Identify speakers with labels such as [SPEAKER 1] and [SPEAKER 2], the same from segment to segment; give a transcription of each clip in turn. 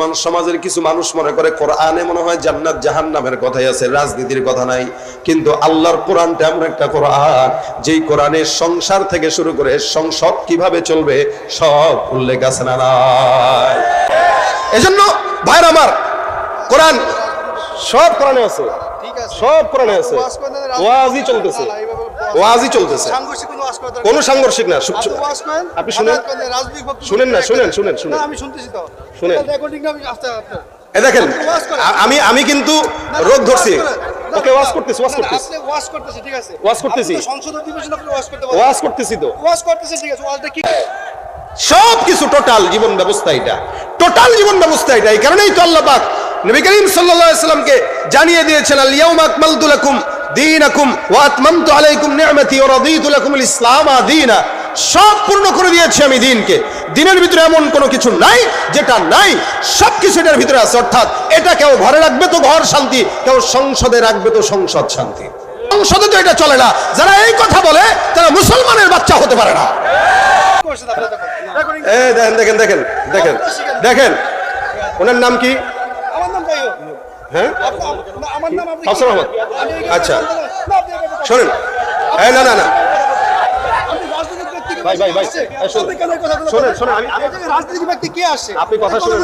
[SPEAKER 1] মুসলমান সমাজের কিছু মানুষ মনে করে কোরআনে মনে হয় জান্নাত জাহান্নামের কথাই আছে, রাজনীতির কথা নাই। কিন্তু আল্লাহর কোরআনটা এমন একটা কোরআন, যেই কোরআনের সংসার থেকে শুরু করে সংসদ কিভাবে চলবে সব উল্লেখ আছে না নাই? এজন্য ভাইরা আমার, কোরআন সব কোরআনে আছে, সব কোরআনে আছে। ওয়াজই চলতেছে, ওয়াজই চলতেছে, কোন সাংঘর্ষিক না। আপনি শুনেন, শুনেন না, শুনেন শুনেন শুনেন, আমি শুনতেছি তো, শুনেন। এই দেখেন, আমি কিন্তু রোগ ধরছি। ওকে, ওয়াজ করতেছি, ওয়াজ করতেছি, ওয়াজ করতেছি, ঠিক আছে, ওয়াজ করতেছি, সংসদ অধিবেশনে আপনি ওয়াজ করতে পারেন, ওয়াজ করতেছি তো, ওয়াজ করতেছি, ঠিক আছে। ওয়াজটা কি? সব কিছু টোটাল জীবন ব্যবস্থা, এটা টোটাল জীবন ব্যবস্থা। এটা এই কারণেই তো আল্লাহ পাক নবী করিম সাল্লাল্লাহু আলাইহি সাল্লামকে জানিয়ে দিয়েছেন, আল ইয়াউমা আকমালতু লাকুম দীনাকুম ওয়া আতমামতু আলাইকুম নি'মাতি ওয়া রাদিতু লাকুমুল ইসলাম দীনা। সব পূর্ণ করে দিয়েছি আমি দিনকে। দিনের ভিতরে এমন কোনো কিছু নাই যেটা নাই, সব কিছু এটার ভিতরে আছে। অর্থাৎ এটা কেউ ঘরে রাখবে তো ঘর শান্তি, কেউ সংসদে রাখবে তো সংসদ শান্তি। সংসদে তো এটা চলে না। যারা এই কথা বলে তারা মুসলমানের বাচ্চা হতে পারে না। দেখেন দেখেন দেখেন দেখেন দেখেন, ওনার নাম কি? হ্যাঁ, হাসান আহমদ। আচ্ছা শোনেন, না না না ভাই ভাই ভাই, শোনেন শোনেন, রাজনীতির ব্যক্তি কে আসে? আপনি কথা শুনেন,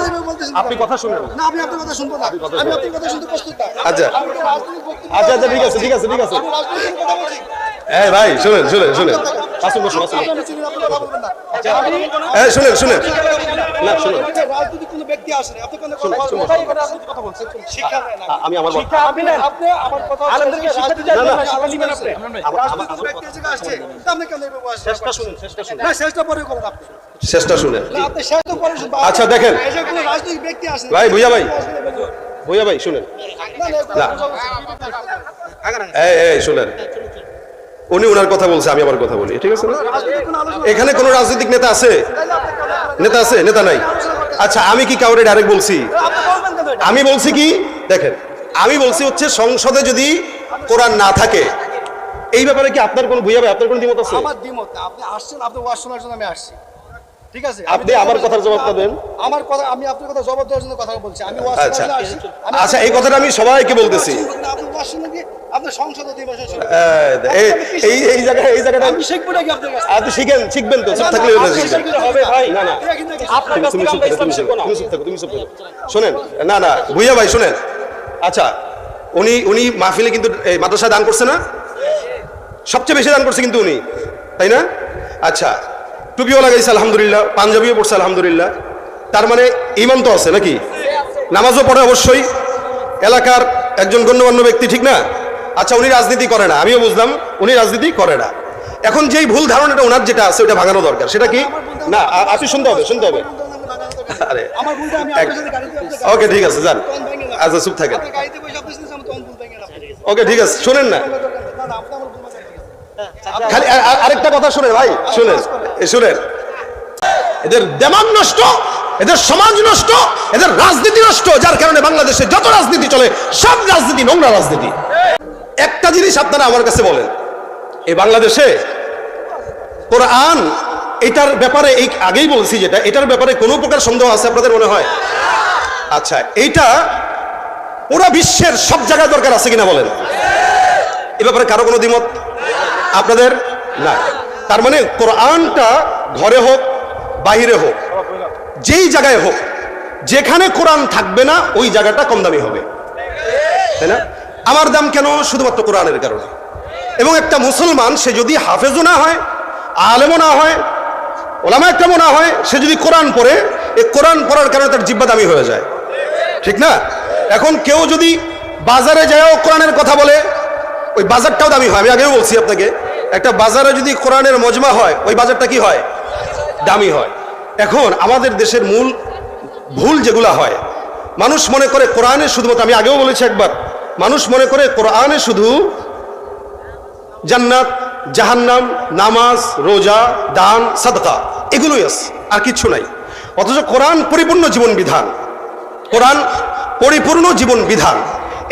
[SPEAKER 1] আপনি কথা শুনেন না, আমি আপনার কথা শুনবো না, আমি আপনার কথা শুনতে প্রস্তুত না। আচ্ছা আচ্ছা আচ্ছা, ঠিক আছে ঠিক আছে ঠিক আছে। এই ভাই শুনেন শুনেন শুনেন, আসুন বসুন আসুন। এই শুনেন শুনেন, না শুনুন, রাজনীতির কোনো ব্যক্তি আসে না, আপনি কথা বলছেন, শিক্ষা দেন না, আমি আমার শিক্ষা আপনি নেন, আপনি আমার কথা আলেমদেরকে শিক্ষা দিতে যান না, আলেম নেবেন আপনি, রাজনীতির ব্যক্তি এসে আসছে, আপনি কেন নেবেন? চেষ্টা শুনুন, চেষ্টা শুনুন, না চেষ্টা পরে করেন, আপনি চেষ্টা শুনেন, না আপনি চেষ্টা পরে শুনুন। আচ্ছা দেখেন, এই যে কোনো রাজনৈতিক ব্যক্তি আসে ভাই, ভুইয়া ভাই, ভুইয়া ভাই শুনেন, না এই শুনেন, উনি ওনার কথা বলছে, আমি আমার কথা বলি, ঠিক আছে না? এখানে কোন রাজনৈতিক নেতা আছে? নেতা আছে? নেতা নাই। আচ্ছা, আমি কি কাউরে ডাইরেক্ট বলছি? আমি বলছি কি, দেখেন, আমি বলছি হচ্ছে সংসদে যদি কোরআন না থাকে, এই ব্যাপারে কি আপনার কোন ভুইয়া ভাই, আপনার কোন দ্বিমত আছে? আমার দ্বিমত না, আপনি আসছেন, আপনি ওয়াজ শোনার জন্য আমি আসছি, ঠিক আছে? আপনি আমার কথার জবাব দেন। আমার কথা, আমি আপনার কথা জবাব দেওয়ার জন্য কথা বলছি, আমি ওয়াজ শোনার জন্য আসছি। আচ্ছা, এই কথাটা আমি সবাইকে বলতেছি, আপনি ওয়াজ শুনুন, আপনি সংসদ অধিবেশন শুনুন। এই জায়গাটা আমি শিখবো নাকি আপনার কাছে? আপনি শিখেন, শিখবেন তো, চুপ থাকলে হবে ভাই। না না, আপনার কাছে আমরা ইসলাম শিখবো না, তুমি চুপ থাকো, তুমি চুপ থাকো। শুনেন, না না ভুইয়া ভাই শুনেন। আচ্ছা, উনি মাহফিলে কিন্তু এই মাদ্রাসায় দান করছে না? সবচেয়ে বেশি দান করছে কিন্তু উনি, তাই না? আচ্ছা, টুপিও লাগাইছে আলহামদুলিল্লাহ, পাঞ্জাবিও পড়ছে আলহামদুলিল্লাহ, তার মানে ঈমান তো আছে নাকি? নামাজও পড়ে অবশ্যই, এলাকার একজন গণ্যমান্য ব্যক্তি, ঠিক না? আচ্ছা, উনি রাজনীতি করে না, আমিও বুঝলাম উনি রাজনীতি করে না। এখন যেই ভুল ধারণাটা ওনার যেটা আছে ওটা ভাঙানো দরকার। সেটা কি? না, আপনি শুনতে হবে, শুনতে হবে। আরে ওকে, ঠিক আছে, যান। আচ্ছা, চুপ থাকেন। ওকে, ঠিক আছে, শুনেন না, খালি আরেকটা কথা শুনেন ভাই, শুনেন, শুনেন। এদের দেমাগ নষ্ট, এদের সমাজ নষ্ট, এদের রাজনীতি নষ্ট, যার কারণে বাংলাদেশে যত রাজনীতি চলে সব রাজনীতি নোংরা রাজনীতি। একটা জিনিস আপনারা আমার কাছে বলেন, এই বাংলাদেশে কোরআন এটার ব্যাপারে, এই আগেই বলছি যেটা, এটার ব্যাপারে কোনো প্রকার সন্দেহ আছে আপনাদের মনে হয়? আচ্ছা, এইটা পুরা বিশ্বের সব জায়গায় দরকার আছে কিনা বলেন? এ ব্যাপারে কারো কোনো দ্বিমত আপনাদের না? তার মানে কোরআনটা ঘরে হোক বাহিরে হোক, যেই জায়গায় হোক, যেখানে কোরআন থাকবে না ওই জায়গাটা কম দামি হবে, তাই না? আমার দাম কেন? শুধুমাত্র কোরআনের কারণে। এবং একটা মুসলমান, সে যদি হাফেজও না হয়, আলেমও না হয়, ওলামা একরামও না হয়, সে যদি কোরআন পড়ে, এই কোরআন পড়ার কারণে তার জিহ্বা দামি হয়ে যায়, ঠিক না? এখন কেউ যদি বাজারে যায়ও কোরআনের কথা বলে, ওই বাজারটাও দামি হয়। আমি আগেও বলছি আপনাকে, একটা বাজারে যদি কোরআনের মজমা হয়, ওই বাজারটা কি হয়? দামি হয়। এখন আমাদের দেশের মূল ভুল যেগুলা হয়, মানুষ মনে করে কোরআনে শুধুমাত্র, আমি আগেও বলেছি একবার, মানুষ মনে করে কোরআনে শুধু জান্নাত, জাহান্নাম, নামাজ, রোজা, দান, সাদকা এগুলোই আছে, আর কিছু নাই। অথচ কোরআন পরিপূর্ণ জীবন বিধান, কোরআন পরিপূর্ণ জীবন বিধান।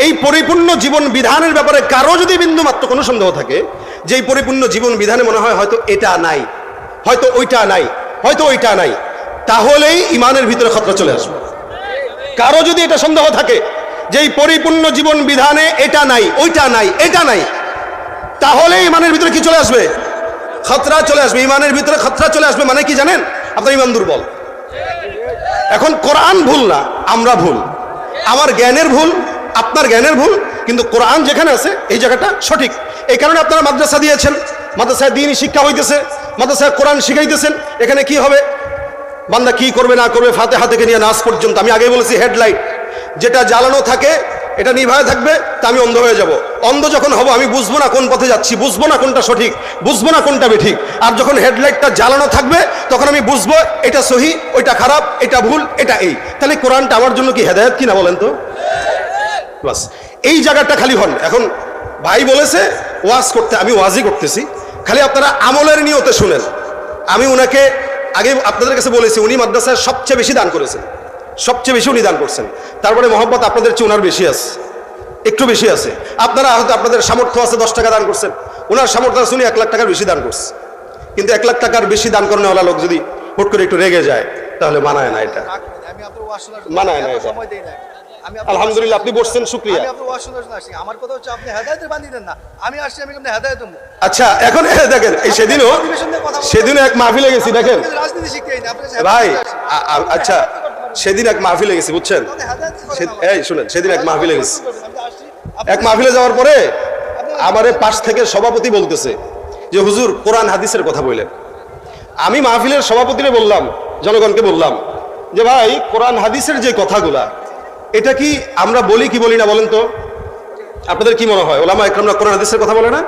[SPEAKER 1] এই পরিপূর্ণ জীবন বিধানের ব্যাপারে কারো যদি বিন্দু মাত্র কোনো সন্দেহ থাকে, যে এই পরিপূর্ণ জীবন বিধানে মনে হয় হয়তো এটা নাই, হয়তো ওইটা নাই, হয়তো ওইটা নাই, তাহলেই ইমানের ভিতরে খতরা চলে আসবে। কারো যদি এটা সন্দেহ থাকে যে এই পরিপূর্ণ জীবন বিধানে এটা নাই, ওইটা নাই, এটা নাই, তাহলে ইমানের ভিতরে কি চলে আসবে? খতরা চলে আসবে। ইমানের ভিতরে খতরা চলে আসবে মানে কি জানেন? আপনার ইমান দুর্বল। এখন কোরআন ভুল না, আমরা ভুল, আমার জ্ঞানের ভুল, আপনার জ্ঞানের ভুল, কিন্তু কোরআন যেখানে আছে এই জায়গাটা সঠিক। এই কারণে আপনারা মাদ্রাসা দিয়েছেন, মাদ্রাসায় দ্বীনি শিক্ষা হইতেছে, মাদ্রাসায় কোরআন শিখাইতেছেন। এখানে কি হবে? বান্দা কি করবে না করবে ফাতিহা থেকে নিয়ে নাস পর্যন্ত, আমি আগে বলেছি হেডলাইট যেটা জ্বালানো থাকে এটা নিভায় থাকবে, তা আমি অন্ধ হয়ে যাব। অন্ধ যখন হব আমি বুঝবো না কোন পথে যাচ্ছি, বুঝবো না কোনটা সঠিক, বুঝবো না কোনটা বেঠিক। আর যখন হেডলাইটটা জ্বালানো থাকবে তখন আমি বুঝবো এটা সহি, ওইটা খারাপ, এটা ভুল, এটা এই। তাহলে কোরআনটা আমার জন্য কি হেদায়েত কিনা বলেন তো? বাস এই জায়গাটা খালি হন। এখন ভাই বলেছে ওয়াজ করতে, আমি ওয়াজই করতেছি, খালি আপনারা আমলের নিয়তে শুনেন। আমি উনাকে আগে আপনাদের কাছে বলেছি উনি মাদ্রাসায় সবচেয়ে বেশি দান করেছেন, সবচেয়ে বেশি উনি দান করছেন। তারপরে মহব্বত আপনাদের চেয়ে ওনার বেশি আছে, একটু বেশি আছে। আপনারা হয়তো আপনাদের সামর্থ্য আছে 10 টাকা দান করছেন, ওনার সামর্থ্য আছে উনি 1 লাখ টাকার বেশি দান করছে। কিন্তু 1 লাখ টাকার বেশি দান করানোওয়ালা লোক যদি হুট করে একটু রেগে যায় তাহলে মানায় না, এটা মানায় না। এটা আলহামদুলিল্লাহ আপনি বসছেন, শুকরিয়া।
[SPEAKER 2] আমার কথা হচ্ছে আপনি হেদায়েতের বাণী দেন না, আমি আসছি, আমি কেমনে হেদায়েত দেব?
[SPEAKER 1] আচ্ছা এখন দেখেন এই সেদিনও এক মাহফিলে গেছি, দেখেন
[SPEAKER 2] রাজনীতি শিখতেই না আপনি
[SPEAKER 1] ভাই। আচ্ছা সেদিন এক মাহফিলে গেছি, বুঝছেন? এই শুনেন, সেদিন এক মাহফিলে গেছি, এক মাহফিলে যাওয়ার পরে আমারে পাশ থেকে সভাপতি বলতেছে যে হুজুর কোরআন হাদিসের কথা বললেন। আমি মাহফিলের সভাপতিরে বললাম, জনগণকে বললাম যে ভাই কোরআন হাদিসের যে কথাগুলা এটা কি আমরা বলি কি বলি না বলেন তো? আপনাদের কি মনে হয় ওলামা ইকরামরা কোরআন হাদিসের কথা বলে না,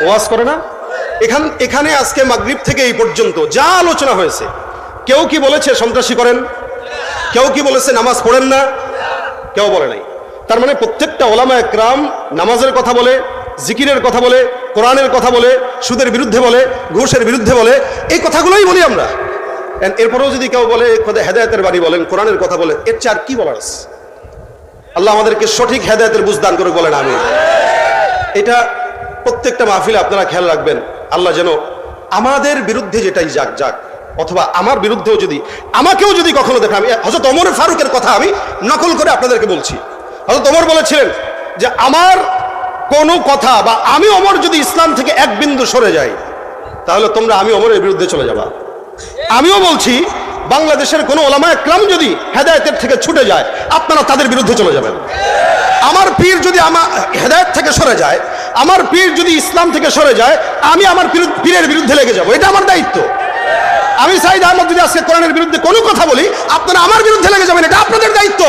[SPEAKER 1] ওয়াজ করে না? এখানে আজকে মাগরিব থেকে এই পর্যন্ত যা আলোচনা হয়েছে, কেউ কি বলেছে সন্ত্রাসী করেন? কেউ কি বলেছে নামাজ পড়েন না? কেউ বলে নাই। তার মানে প্রত্যেকটা ওলামা ইকরাম নামাজের কথা বলে, জিকিরের কথা বলে, কোরআনের কথা বলে, সুদের বিরুদ্ধে বলে, ঘুষের বিরুদ্ধে বলে, এই কথাগুলোই বলি আমরা। এরপরেও যদি কেউ বলে হেদায়েতের বাণী বলেন, কোরআনের কথা বলে, এর চেয়ে আর কি বলার আছে? আল্লাহ আমাদেরকে সঠিক হেদায়েতের বুঝ দান করে বলেন আমিন। এটা প্রত্যেকটা মাহফিলে আপনারা খেয়াল রাখবেন, আল্লাহ যেন আমাদের বিরুদ্ধে যেটাই যাক যাক, অথবা আমার বিরুদ্ধেও যদি আমাকেও যদি কখনো দেখেন, আমি হযরত ওমর ফারুকের কথা আমি নকল করে আপনাদেরকে বলছি। হযরত ওমর বলেছিলেন যে আমার কোনো কথা বা আমি ওমর যদি ইসলাম থেকে এক বিন্দু সরে যাই তাহলে তোমরা আমি ওমরের বিরুদ্ধে চলে যাবা। আমিও বলছি বাংলাদেশের কোনো ওলামা ইকরাম যদি হেদায়েতের থেকে ছুটে যায় আপনারা তাদের বিরুদ্ধে চলে যাবেন। আমার পীর যদি আমার হেদায়েত থেকে সরে যায়, আমার পীর যদি ইসলাম থেকে সরে যায়, আমি আমার পীরের বিরুদ্ধে লেগে যাব, এটা আমার দায়িত্ব। আমি সাইদ আহমদ যদি আজকে কোরআনের বিরুদ্ধে কোনো কথা বলি আপনারা আমার বিরুদ্ধে লেগে যাবেন, এটা আপনাদের দায়িত্ব।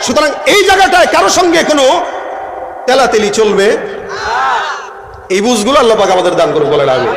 [SPEAKER 1] সুতরাং এই জায়গাটায় কারো সঙ্গে কোনো তেলাতেলি চলবে, এই বুঝগুলো আল্লাহ পাক আমাদের দান করুন বলেন আমিন।